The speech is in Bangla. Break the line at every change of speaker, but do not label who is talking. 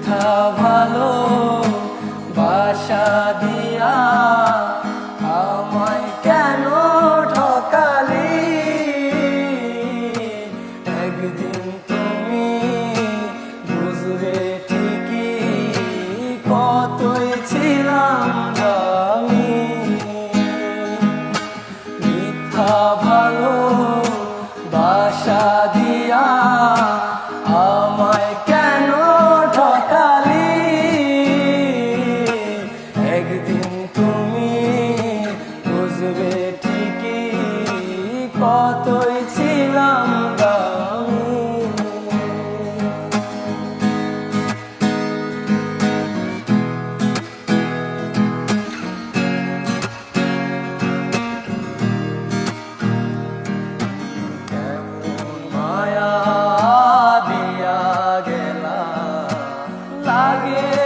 মিথ্যা ভালো বাসা দিয়া আমায় কেন ঠকালি? একদিন তুমি বুঝবে ঠিকই কতই ছিলাম আমি। মিথ্যা ভালো বাসা দিয়া আমায় কেন ঠকালি? একদিন তুমি বুঝবে ঠিকই কতই ছিলাম আমি। মায়া দিয়া গেলা লাগে